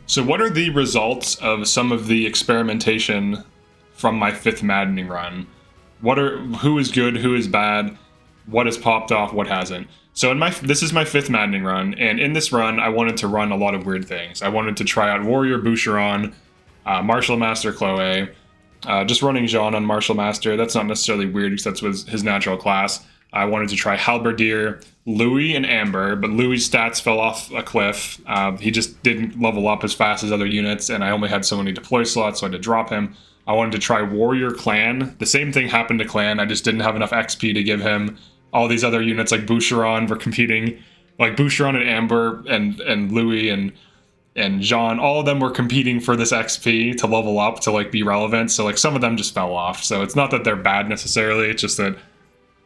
So what are the results of some of the experimentation from my 5th Maddening run? Who is good, who is bad, what has popped off, what hasn't? So this is my 5th Maddening run, and in this run, I wanted to run a lot of weird things. I wanted to try out Warrior Boucheron, Martial Master Chloe, just running Jean on Martial Master. That's not necessarily weird because that was his natural class. I wanted to try Halberdier, Louis, and Amber, but Louis' stats fell off a cliff. He just didn't level up as fast as other units, and I only had so many deploy slots, so I had to drop him. I wanted to try Warrior Clan. The same thing happened to Clan. I just didn't have enough XP to give him. All these other units like Boucheron were competing, like Boucheron and Amber and Louis and Jean, all of them were competing for this XP to level up to like be relevant. So like some of them just fell off. So it's not that they're bad necessarily. It's just that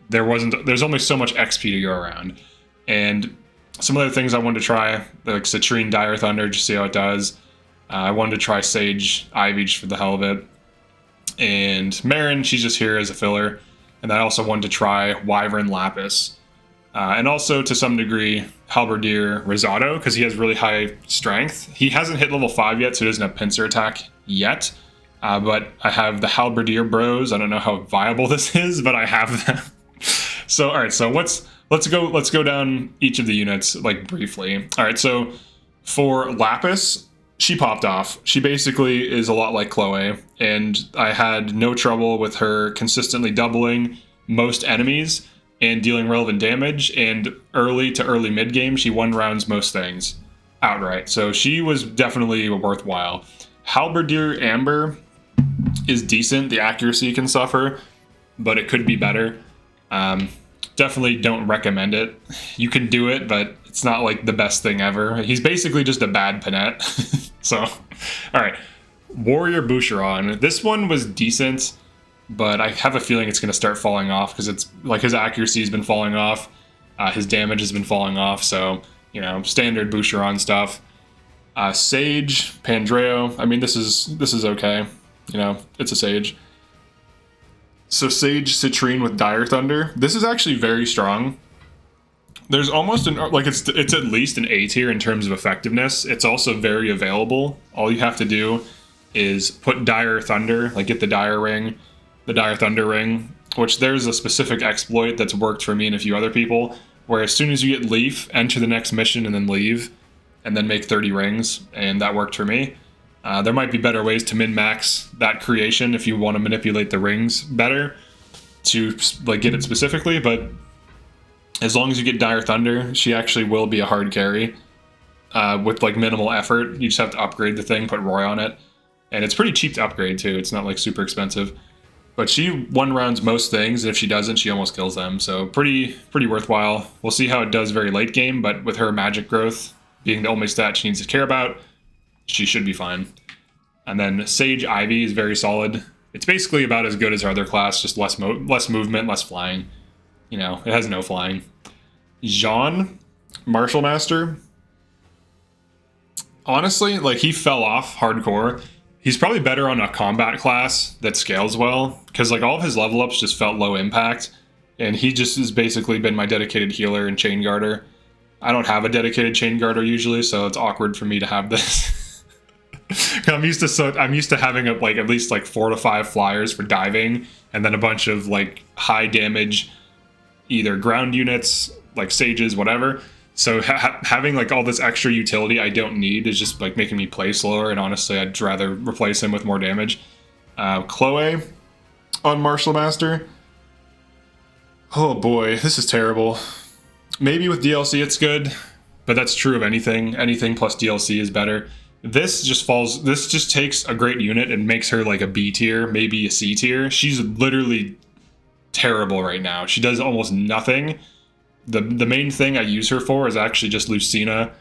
there's only so much XP to go around. And some other things I wanted to try, like Citrine Dire Thunder, just see how it does. I wanted to try Sage Ivy just for the hell of it. And Marin, she's just here as a filler. And I also wanted to try Wyvern Lapis. And also, to some degree, Halberdier Risotto, because he has really high strength. He hasn't hit level 5 yet, so he doesn't have pincer attack yet. But I have the Halberdier Bros. I don't know how viable this is, but I have them. So, all right, so let's go down each of the units, like, briefly. All right, so for Lapis, she popped off. She basically is a lot like Chloe, and I had no trouble with her consistently doubling most enemies and dealing relevant damage, and early to early mid game, she one rounds most things outright. So she was definitely worthwhile. Halberdier Amber is decent. The accuracy can suffer, but it could be better. Definitely don't recommend it. You can do it, but it's not like the best thing ever. He's basically just a bad Panette. So, all right. Warrior Boucheron. This one was decent, but I have a feeling it's going to start falling off because it's like his accuracy has been falling off. His damage has been falling off. So, you know, standard Boucheron stuff. Sage, Pandreo. I mean, this is okay. You know, it's a Sage. So Sage Citrine with Dire Thunder. This is actually very strong. There's almost it's at least an A tier in terms of effectiveness. It's also very available. All you have to do is put Dire Thunder, like get the Dire Thunder ring, which there's a specific exploit that's worked for me and a few other people, where as soon as you get Leaf, enter the next mission and then leave, and then make 30 rings, and that worked for me. There might be better ways to min-max that creation if you want to manipulate the rings better to like get it specifically, but as long as you get Dire Thunder, she actually will be a hard carry with like minimal effort. You just have to upgrade the thing, put Roy on it, and it's pretty cheap to upgrade too. It's not like super expensive, but she one rounds most things, and if she doesn't, she almost kills them. So pretty worthwhile. We'll see how it does very late game, but with her magic growth being the only stat she needs to care about, she should be fine. And then Sage Ivy is very solid. It's basically about as good as her other class, just less movement, less flying. You know, it has no flying. Jean, Martial Master. Honestly, like, he fell off hardcore. He's probably better on a combat class that scales well, because like all of his level ups just felt low impact, and he just has basically been my dedicated healer and chain guarder. I don't have a dedicated chain guarder usually, so it's awkward for me to have this. I'm used to having like at least like 4 to 5 flyers for diving, and then a bunch of like high damage, either ground units like sages, whatever. So having like all this extra utility I don't need is just like making me play slower, and honestly I'd rather replace him with more damage. Chloe on Martial Master. Oh boy, this is terrible. Maybe with DLC it's good, but that's true of anything. Anything plus DLC is better. This just takes a great unit and makes her like a B tier, maybe a C tier. She's literally terrible right now. She does almost nothing. The main thing I use her for is actually just Lucina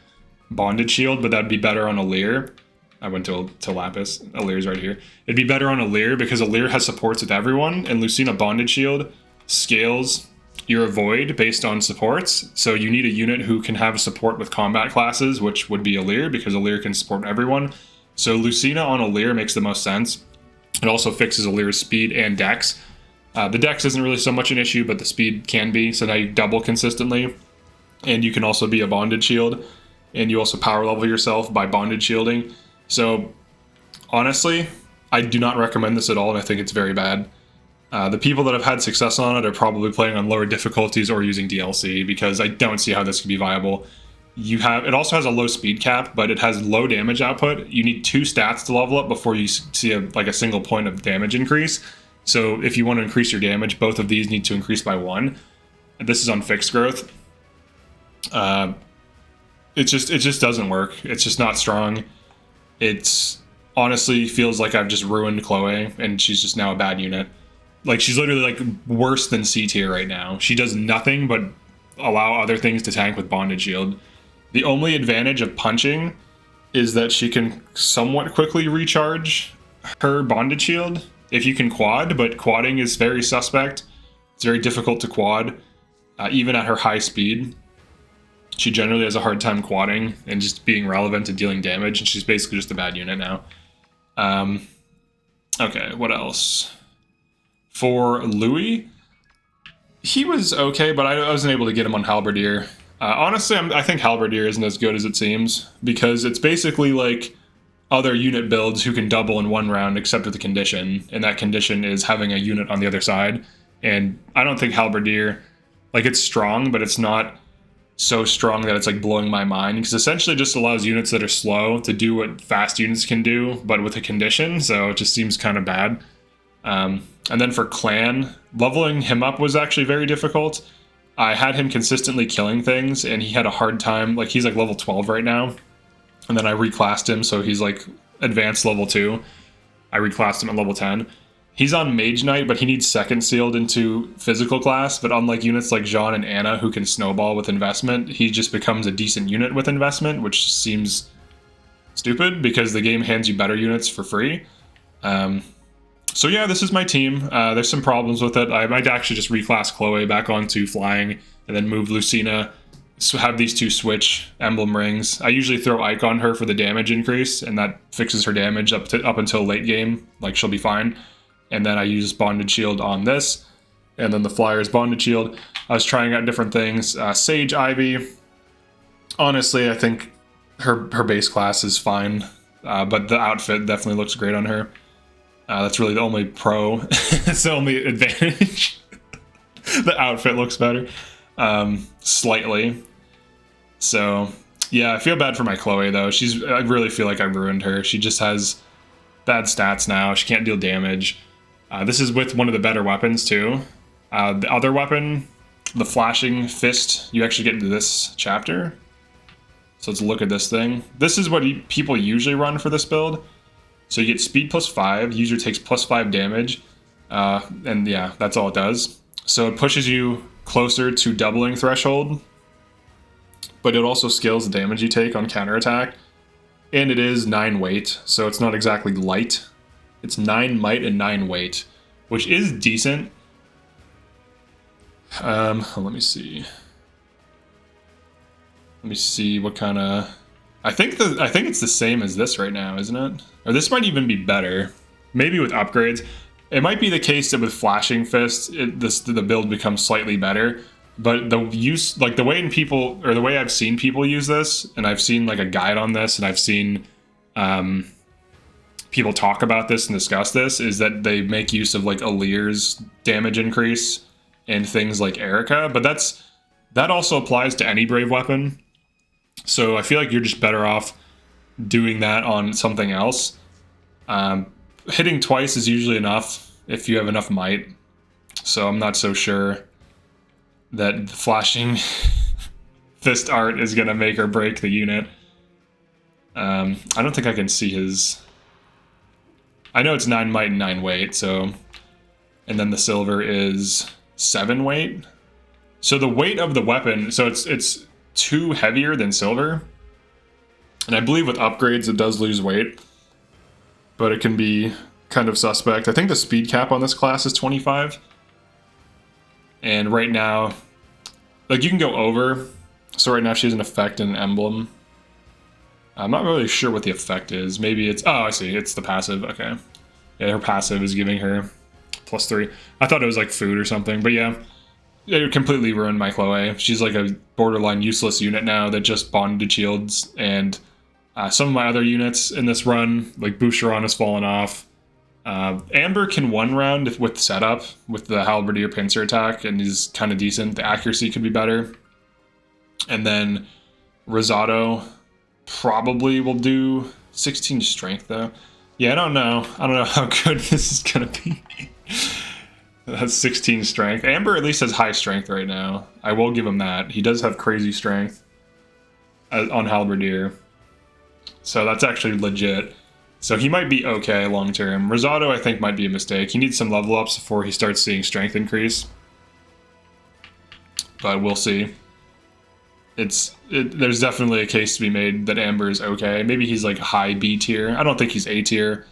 Bonded Shield, but that'd be better on Alir. I went to Lapis. Alir's right here. It'd be better on Alir because Alir has supports with everyone, and Lucina Bonded Shield scales your avoid based on supports. So you need a unit who can have support with combat classes, which would be Alir, because Alir can support everyone. So Lucina on Alir makes the most sense. It also fixes Alir's speed and dex. The dex isn't really so much an issue, but the speed can be, so now you double consistently. And you can also be a bonded shield, and you also power level yourself by bonded shielding. So honestly, I do not recommend this at all, and I think it's very bad. The people that have had success on it are probably playing on lower difficulties or using DLC, because I don't see how this could be viable. It also has a low speed cap, but it has low damage output. You need 2 stats to level up before you see a single point of damage increase. So if you want to increase your damage, both of these need to increase by 1. This is on fixed growth. It just doesn't work. It's just not strong. It's honestly feels like I've just ruined Chloe, and she's just now a bad unit. Like, she's literally like worse than C tier right now. She does nothing but allow other things to tank with bonded shield. The only advantage of punching is that she can somewhat quickly recharge her bonded shield if you can quad, but quadding is very suspect. It's very difficult to quad, even at her high speed. She generally has a hard time quadding and just being relevant to dealing damage, and she's basically just a bad unit now. Okay, what else? For Louis, he was okay, but I wasn't able to get him on Halberdier. Honestly, I think Halberdier isn't as good as it seems, because it's basically like other unit builds who can double in 1 round except with a condition, and that condition is having a unit on the other side. And I don't think Halberdier, like, it's strong, but it's not so strong that it's like blowing my mind, because essentially it just allows units that are slow to do what fast units can do, but with a condition, so it just seems kind of bad. And then for Clan, leveling him up was actually very difficult. I had him consistently killing things, and he had a hard time. Like, he's like level 12 right now, and then I reclassed him, so he's like advanced level 2. I reclassed him at level 10. He's on Mage Knight, but he needs second sealed into physical class, but unlike units like Jean and Anna who can snowball with investment, he just becomes a decent unit with investment, which seems stupid because the game hands you better units for free. So yeah, this is my team. There's some problems with it. I might actually just reclass Chloe back onto flying and then move Lucina. So have these 2 switch emblem rings. I usually throw Ike on her for the damage increase, and that fixes her damage up until late game. Like, she'll be fine. And then I use bonded shield on this, and then the flyer's bonded shield. I was trying out different things. Sage Ivy. Honestly, I think her base class is fine, but the outfit definitely looks great on her. That's really the only pro. It's the only advantage. The outfit looks better, slightly. So yeah, I feel bad for my Chloe though. I really feel like I ruined her. She just has bad stats now. She can't deal damage. This is with one of the better weapons too. The other weapon, the flashing fist, you actually get into this chapter. So let's look at this thing. This is what people usually run for this build. So you get speed +5, user takes +5 damage, and yeah, that's all it does. So it pushes you closer to doubling threshold, but it also scales the damage you take on counterattack, and it is 9 weight, so it's not exactly light. It's 9 might and 9 weight, which is decent. Let me see. Let me see what kind of... I think it's the same as this right now, isn't it? Or this might even be better. Maybe with upgrades. It might be the case that with Flashing Fist, the build becomes slightly better. But the use, like the way the way I've seen people use this, and I've seen like a guide on this, and I've seen people talk about this and discuss this, is that they make use of like Alir's damage increase and things like Erica. But that also applies to any Brave weapon. So I feel like you're just better off doing that on something else. Hitting twice is usually enough if you have enough might. So I'm not so sure that the flashing fist art is going to make or break the unit. I don't think I can see his... I know it's 9 might and 9 weight, so... And then the silver is 7 weight. So the weight of the weapon... So it's 2 heavier than silver. And I believe with upgrades it does lose weight. But it can be kind of suspect. I think the speed cap on this class is 25. And right now, like you can go over. So right now she has an effect and an emblem. I'm not really sure what the effect is. Maybe it's, oh, I see, it's the passive, okay. Yeah, her passive is giving her +3. I thought it was like food or something, but yeah. It completely ruined my Chloe. She's like a borderline useless unit now that just bonded to shields, and Some of my other units in this run, like Boucheron, has fallen off. Amber can one round with setup with the Halberdier pincer attack, and he's kind of decent. The accuracy could be better. And then Rosado probably will do 16 strength though. Yeah, I don't know how good this is gonna be. That's 16 strength. Amber at least has high strength right now. I will give him that. He does have crazy strength on Halberdier. So that's actually legit. So he might be okay long term. Rosado, I think, might be a mistake. He needs some level ups before he starts seeing strength increase. But we'll see. There's definitely a case to be made that Amber is okay. Maybe he's like high B tier. I don't think he's A tier.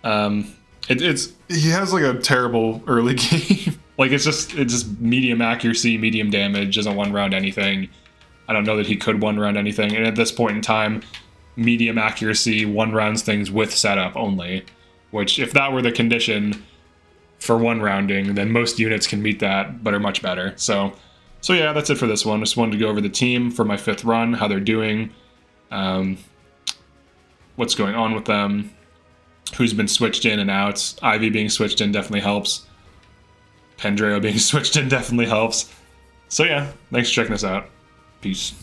He has like a terrible early game. Like it's just medium accuracy, medium damage, doesn't one round anything. I don't know that he could one round anything. And at this point in time, medium accuracy one rounds things with setup only. Which if that were the condition for one rounding, then most units can meet that, but are much better. So yeah, that's it for this one. Just wanted to go over the team for my 5th run, how they're doing, what's going on with them, who's been switched in and out. Ivy being switched in definitely helps. Pendreo being switched in definitely helps. So yeah, thanks for checking this out. Peace.